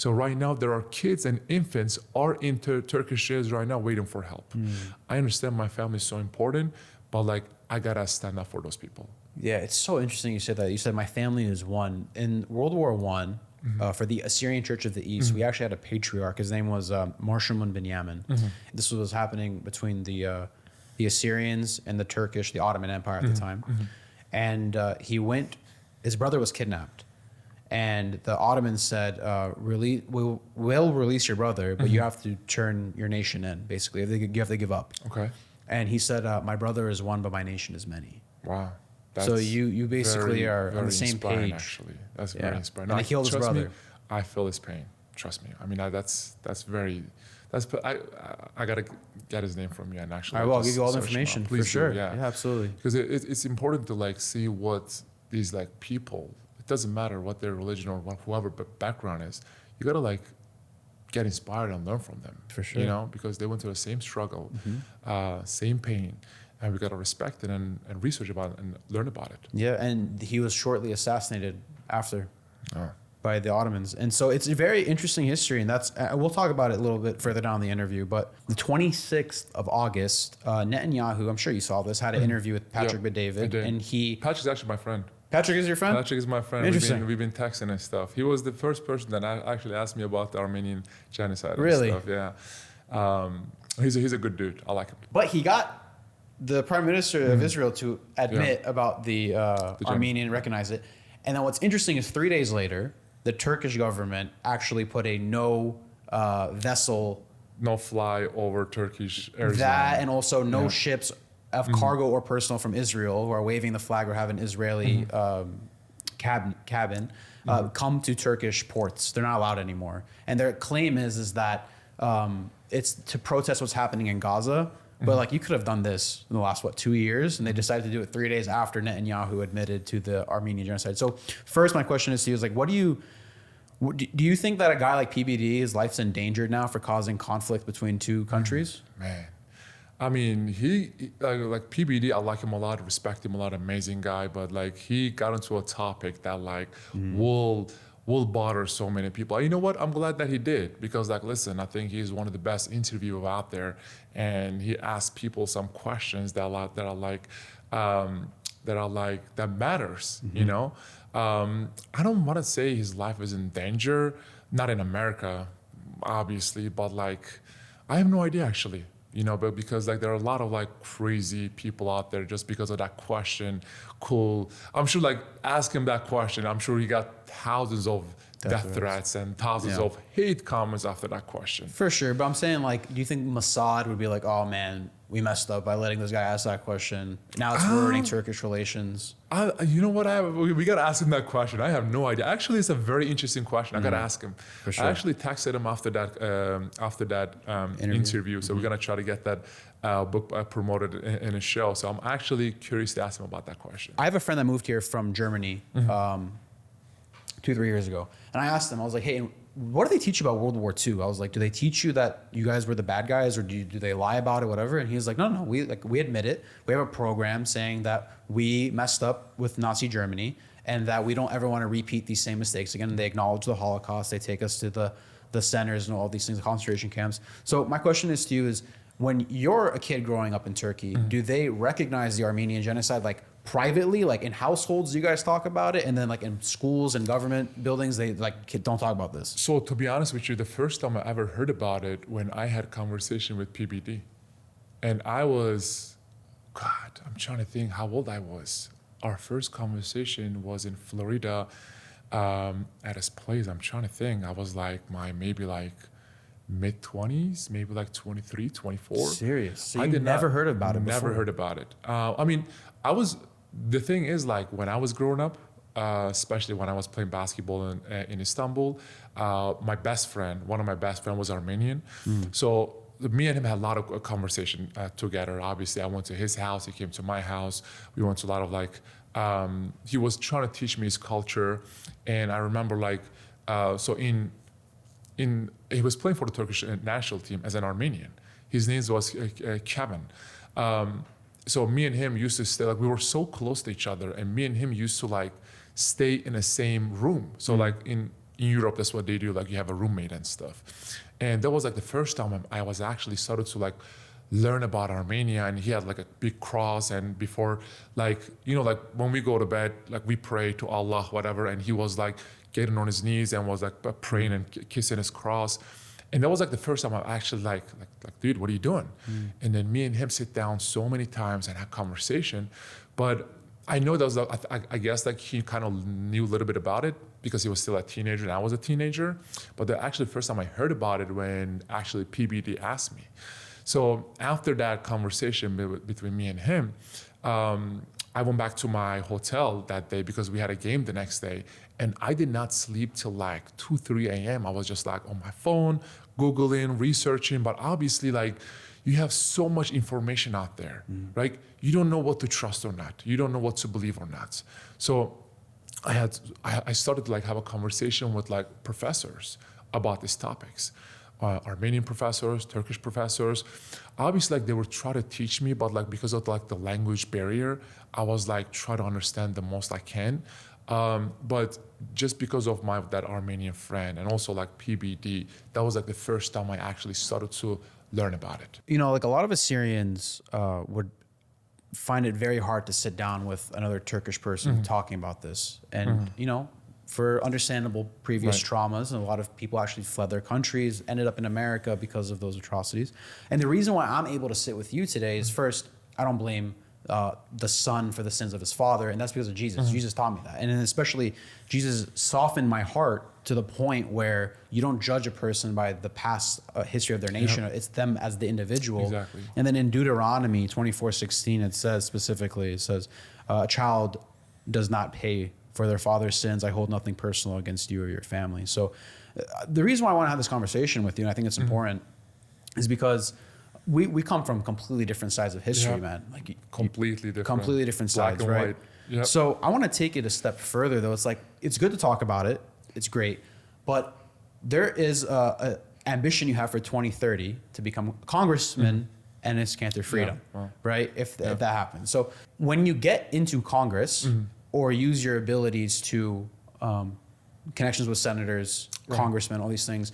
So right now there are kids and infants are in Turkish jails right now waiting for help. I understand my family is so important, but like I gotta stand up for those people. Yeah, it's so interesting you said that. You said my family is one. In World War I, for the Assyrian Church of the East, we actually had a patriarch. His name was Marshamun Binyamin. This was happening between the Assyrians and the Turkish, the Ottoman Empire at the time. And his brother was kidnapped. And the Ottomans said, we'll release your brother, but you have to turn your nation in, basically. You have to give up. Okay. And he said, my brother is one, but my nation is many. Wow. So you basically are on the same page. Actually, that's very inspiring. And he killed his brother. Me, I feel his pain. Trust me. I mean, I gotta get his name from you and actually. I will. I'll give you all the information for sure. Yeah, absolutely. Because it's important to like see what these like people. It doesn't matter what their religion or whoever background is. You gotta like get inspired and learn from them. For sure. You know, because they went through the same struggle, same pain. And we got to respect it and research about it and learn about it. Yeah, and he was shortly assassinated after by the Ottomans. And so it's a very interesting history, and that's we'll talk about it a little bit further down in the interview. But the 26th of August, Netanyahu, I'm sure you saw this, had an interview with Patrick Bet-David. And Patrick's actually my friend. Patrick is your friend? Patrick is my friend. Interesting. We've been texting and stuff. He was the first person that actually asked me about the Armenian genocide really? And stuff. Yeah. He's a good dude. I like him. But he got the prime minister of Israel to admit about the Armenian, recognize it. And then what's interesting is 3 days later, the Turkish government actually put a no fly over Turkish airs. That and also no ships of cargo or personal from Israel who are waving the flag or have an Israeli cabin come to Turkish ports. They're not allowed anymore. And their claim is that it's to protest what's happening in Gaza. But like you could have done this in the last 2 years, and they decided to do it 3 days after Netanyahu admitted to the Armenian genocide. So first, my question is to you: is like, do you think that a guy like PBD, his life's endangered now for causing conflict between two countries? Man, I mean, he like PBD. I like him a lot, respect him a lot, amazing guy. But like he got into a topic that like will bother so many people. You know what? I'm glad that he did, because like, listen, I think he's one of the best interviewers out there, and he asked people some questions that matters. You know, I don't want to say his life is in danger, not in America, obviously, but like, I have no idea actually. You know, but because like there are a lot of like crazy people out there just because of that question. Cool. I'm sure like ask him that question. I'm sure he got thousands of death threats and thousands of hate comments after that question. For sure. But I'm saying like, do you think Mossad would be like, oh man, we messed up by letting this guy ask that question. Now it's ruining Turkish relations. You know what? We got to ask him that question. I have no idea. Actually, it's a very interesting question. I got to ask him. For sure. I actually texted him after that interview. So we're going to try to get that book promoted in a show. So I'm actually curious to ask him about that question. I have a friend that moved here from Germany 2-3 years ago. And I asked him, I was like, hey, what do they teach you about World War II? I was like, do they teach you that you guys were the bad guys, or do they lie about it, whatever? And he was like, no, we admit it. We have a program saying that we messed up with Nazi Germany and that we don't ever want to repeat these same mistakes again. And they acknowledge the Holocaust. They take us to the centers and all these things, the concentration camps. So my question is to you is, when you're a kid growing up in Turkey, do they recognize the Armenian genocide like privately, like in households, do you guys talk about it? And then like in schools and government buildings, they like don't talk about this? So to be honest with you, the first time I ever heard about it when I had a conversation with PBD. And I was, God, I'm trying to think how old I was. Our first conversation was in Florida at his place. I'm trying to think. I was like maybe mid-20s, maybe like 23, 24. Serious? So you never heard about it before? Never heard about it. I mean, the thing is like when I was growing up, especially when I was playing basketball in Istanbul, one of my best friends was Armenian. So me and him had a lot of conversation together. Obviously, I went to his house, he came to my house. We went to a lot of like, he was trying to teach me his culture. And I remember like, he was playing for the Turkish national team as an Armenian. His name was Kevin. So me and him used to stay, like we were so close to each other, and me and him used to like stay in the same room. So like in in Europe, that's what they do. Like you have a roommate and stuff. And that was like the first time I was actually started to like learn about Armenia, and he had like a big cross, and before, like, you know, like when we go to bed, like we pray to Allah, whatever, and he was like getting on his knees and was like praying and kissing his cross. And that was like the first time I actually like, dude, what are you doing? And then me and him sit down so many times and have conversation. But I know that was, I guess like he kind of knew a little bit about it because he was still a teenager and I was a teenager. But the actually first time I heard about it when actually PBD asked me. So after that conversation between me and him, I went back to my hotel that day because we had a game the next day. And I did not sleep till like 2, 3 a.m. I was just like on my phone, Googling, researching, but obviously like you have so much information out there, right? You don't know what to trust or not. You don't know what to believe or not. So I started to like have a conversation with like professors about these topics. Armenian professors, Turkish professors. Obviously, like they were trying to teach me, but like because of like the language barrier, I was like trying to understand the most I can. But just because of that Armenian friend and also like PBD, that was like the first time I actually started to learn about it. You know, like a lot of Assyrians would find it very hard to sit down with another Turkish person talking about this. And, you know, for understandable previous traumas, and a lot of people actually fled their countries, ended up in America because of those atrocities. And the reason why I'm able to sit with you today is first, I don't blame the son for the sins of his father, and that's because of Jesus. Jesus taught me that. And then especially Jesus softened my heart to the point where you don't judge a person by the past history of their nation. It's them as the individual. Exactly. And then in Deuteronomy 24:16, it says specifically, a child does not pay for their father's sins. I hold nothing personal against you or your family. So the reason why I want to have this conversation with you, and I think it's important, is because we come from completely different sides of history, man. Like completely different. Completely different sides, right? White. Yep. So I want to take it a step further, though. It's like, it's good to talk about it. It's great. But there is a ambition you have for 2030 to become a congressman and it's Cantor Freedom, right? If that happens. So when you get into Congress or use your abilities to connections with senators, congressmen, all these things,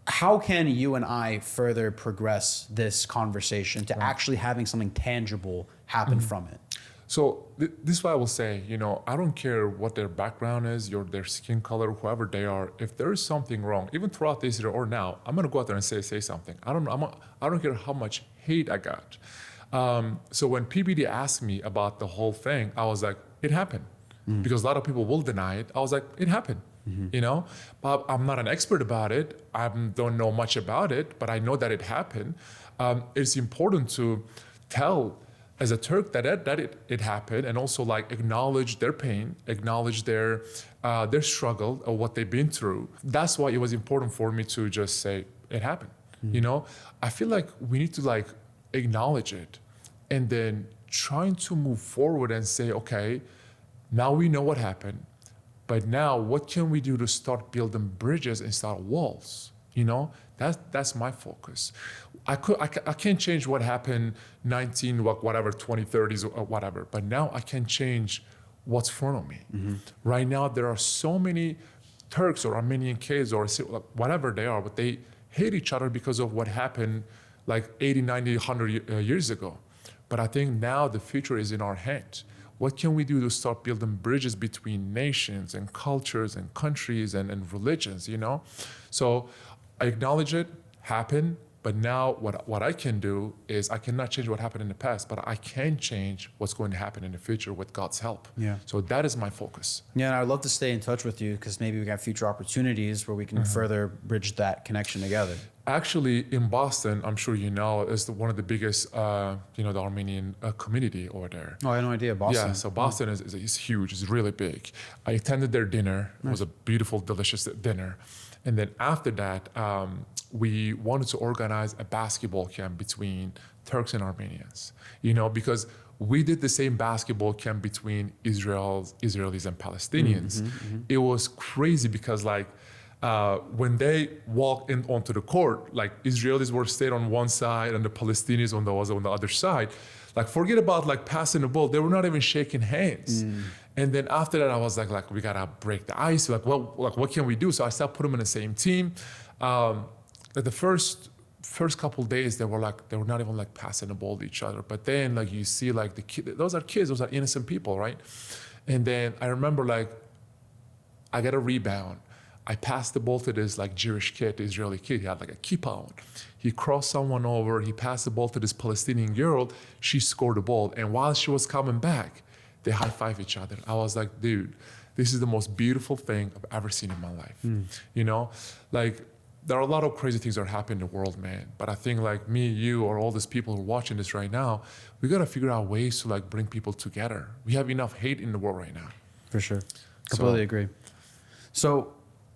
how can you and I further progress this conversation to actually having something tangible happen from it? So this is why I will say, you know, I don't care what their background is, their skin color, whoever they are. If there is something wrong, even throughout this year or now, I'm gonna go out there and say something. I don't care how much hate I got. So when PBD asked me about the whole thing, I was like, it happened, because a lot of people will deny it. I was like, it happened. You know, but I'm not an expert about it. I don't know much about it, but I know that it happened. It's important to tell as a Turk that it happened, and also like acknowledge their pain, acknowledge their struggle or what they've been through. That's why it was important for me to just say it happened. You know, I feel like we need to like acknowledge it and then trying to move forward and say, okay, now we know what happened. But now, what can we do to start building bridges instead of walls? You know, that's my focus. I can't change what happened 2030s or whatever. But now I can change what's in front of me. Right now, there are so many Turks or Armenian kids or whatever they are, but they hate each other because of what happened like 80, 90, 100 years ago. But I think now the future is in our hands. What can we do to start building bridges between nations and cultures and countries and religions, you know? So I acknowledge it, happened, but now what I can do is I cannot change what happened in the past, but I can change what's going to happen in the future with God's help. Yeah. So that is my focus. Yeah, and I'd love to stay in touch with you because maybe we got future opportunities where we can further bridge that connection together. Actually, in Boston, I'm sure you know, is one of the biggest, the Armenian community over there. Oh, I had no idea. Boston. Yeah, so Boston is huge. It's really big. I attended their dinner. It was a beautiful, delicious dinner. And then after that, we wanted to organize a basketball camp between Turks and Armenians, you know, because we did the same basketball camp between Israelis and Palestinians. It was crazy because like, when they walked in onto the court, like Israelis were stayed on one side and the Palestinians was on the other side. Like forget about like passing the ball, they were not even shaking hands. And then after that, I was like, we gotta break the ice. Like, well, like, what can we do? So I started putting them in the same team. Like the first couple days, they were not even like passing the ball to each other. But then like you see like those are kids, those are innocent people, right? And then I remember like I get a rebound. I passed the ball to this like Jewish kid, Israeli kid. He had like a kippah on. He crossed someone over. He passed the ball to this Palestinian girl. She scored the ball. And while she was coming back, they high-five each other. I was like, dude, this is the most beautiful thing I've ever seen in my life. You know, like there are a lot of crazy things that happen in the world, man. But I think like me, you, or all these people who are watching this right now, we gotta figure out ways to like bring people together. We have enough hate in the world right now. For sure. Completely agree. So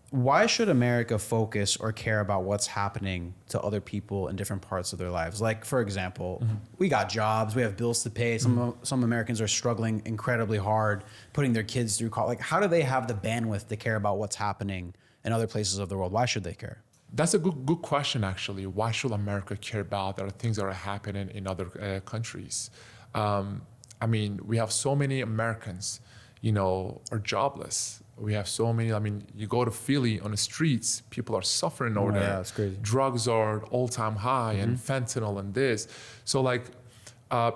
why should America focus or care about what's happening to other people in different parts of their lives? Like, for example, we got jobs, we have bills to pay. Some Americans are struggling incredibly hard, putting their kids through college. Like, how do they have the bandwidth to care about what's happening in other places of the world? Why should they care? That's a good question, actually. Why should America care about there are things that are happening in other countries? I mean, we have so many Americans, you know, are jobless. We have so many, I mean, you go to Philly on the streets, people are suffering over there. Yeah, it's crazy. Drugs are all-time high and fentanyl and this. So like,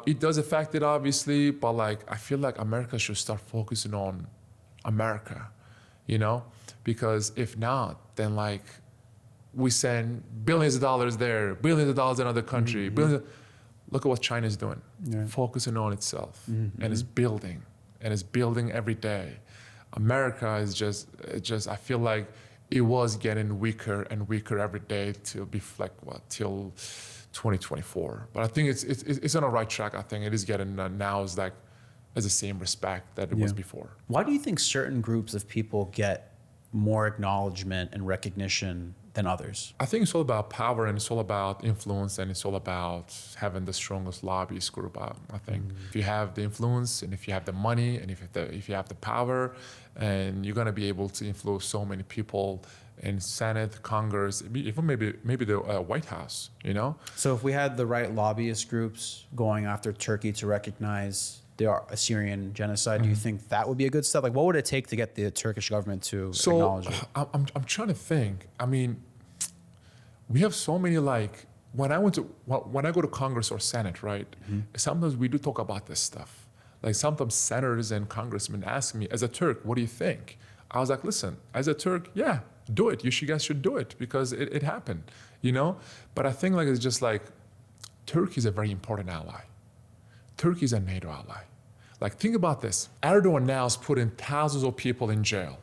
it does affect it obviously, but like, I feel like America should start focusing on America, you know? Because if not, then like, we send billions of dollars there, billions of dollars in another country, look at what China is doing, focusing on itself and it's building every day. America is just, I feel like it was getting weaker and weaker every day till till 2024. But I think it's on the right track. I think it is getting now is like as the same respect that it was before. Why do you think certain groups of people get more acknowledgement and recognition than others? I think it's all about power and it's all about influence and it's all about having the strongest lobbyist group. I think if you have the influence and if you have the money and if you have the power, and you're gonna be able to influence so many people in Senate, Congress, even maybe the White House, you know? So if we had the right lobbyist groups going after Turkey to recognize the Assyrian genocide, do you think that would be a good step? Like, what would it take to get the Turkish government to acknowledge it? I'm trying to think. I mean, we have so many, like, when I go to Congress or Senate, right? Sometimes we do talk about this stuff. Like sometimes senators and congressmen ask me, as a Turk, what do you think? I was like, listen, as a Turk, yeah, do it. You guys should do it because it happened, you know? But I think like it's just like, Turkey is a very important ally. Turkey is a NATO ally. Like, think about this. Erdogan now is putting thousands of people in jail,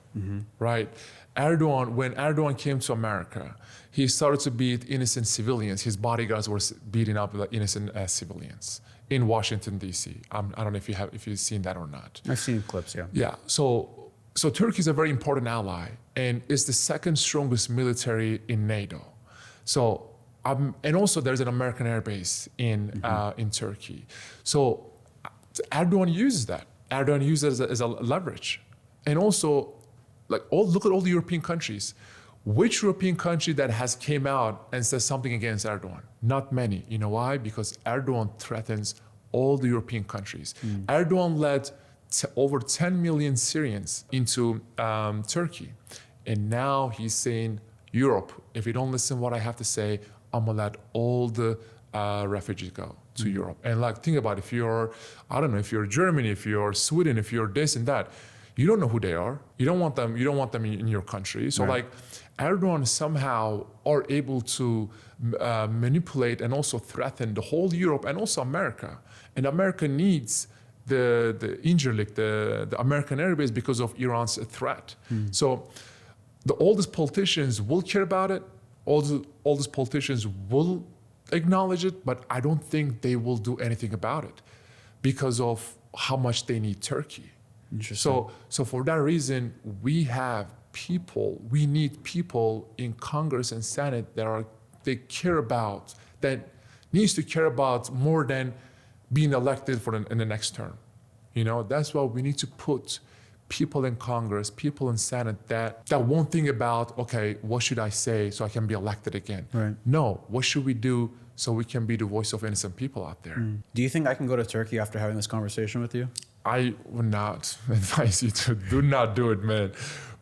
right? When Erdogan came to America, he started to beat innocent civilians. His bodyguards were beating up innocent civilians in Washington, D.C. I don't know if you've seen that or not. I've seen clips, yeah. Yeah, so Turkey is a very important ally and is the second strongest military in NATO. So, and also there's an American air base in Turkey. So Erdogan uses that. Erdogan uses it as a leverage. And also, like, look at all the European countries. Which European country that has came out and says something against Erdogan? Not many. You know why? Because Erdogan threatens all the European countries. Erdogan led over 10 million Syrians into Turkey. And now he's saying, Europe, if you don't listen to what I have to say, I'm gonna let all the refugees go to Europe. And like, think about if you're Germany, if you're Sweden, if you're this and that, you don't know who they are. You don't want them in your country. So like Erdogan somehow are able to manipulate and also threaten the whole Europe and also America. And America needs the Incirlik, the American air base because of Iran's threat. So all these politicians will care about it. All these politicians will acknowledge it, but I don't think they will do anything about it because of how much they need Turkey. So for that reason, we need people in Congress and Senate that needs to care about more than being elected in the next term. You know, that's why we need to put people in Congress, people in Senate that won't think about, okay, what should I say so I can be elected again? Right. No, what should we do so we can be the voice of innocent people out there? Do you think I can go to Turkey after having this conversation with you? I would not advise you to do not do it, man.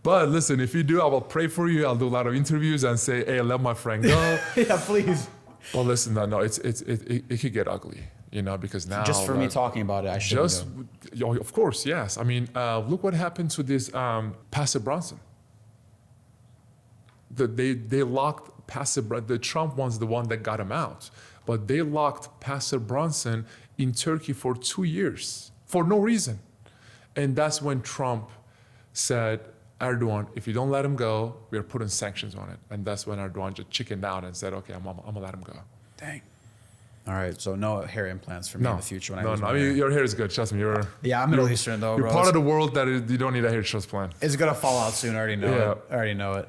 But listen, if you do, I will pray for you. I'll do a lot of interviews and say, hey, let my friend go. Yeah, please. But listen, no, it could get ugly, you know, because now Just for me talking about it, I should know. Of course, yes. I mean, look what happened to this Pastor Brunson. They locked Pastor. The Trump one's the one that got him out, but they locked Pastor Brunson in Turkey for 2 years for no reason, and that's when Trump said, Erdogan, if you don't let him go, we are putting sanctions on it. And that's when Erdogan just chickened out and said, okay, I'm gonna let him go. Dang. All right, so no hair implants for me in the future. When I mean, your hair is good. Trust me. I'm Middle Eastern though, you're bro. part of the world that you don't need a hair transplant. It's gonna fall out soon. I already know it.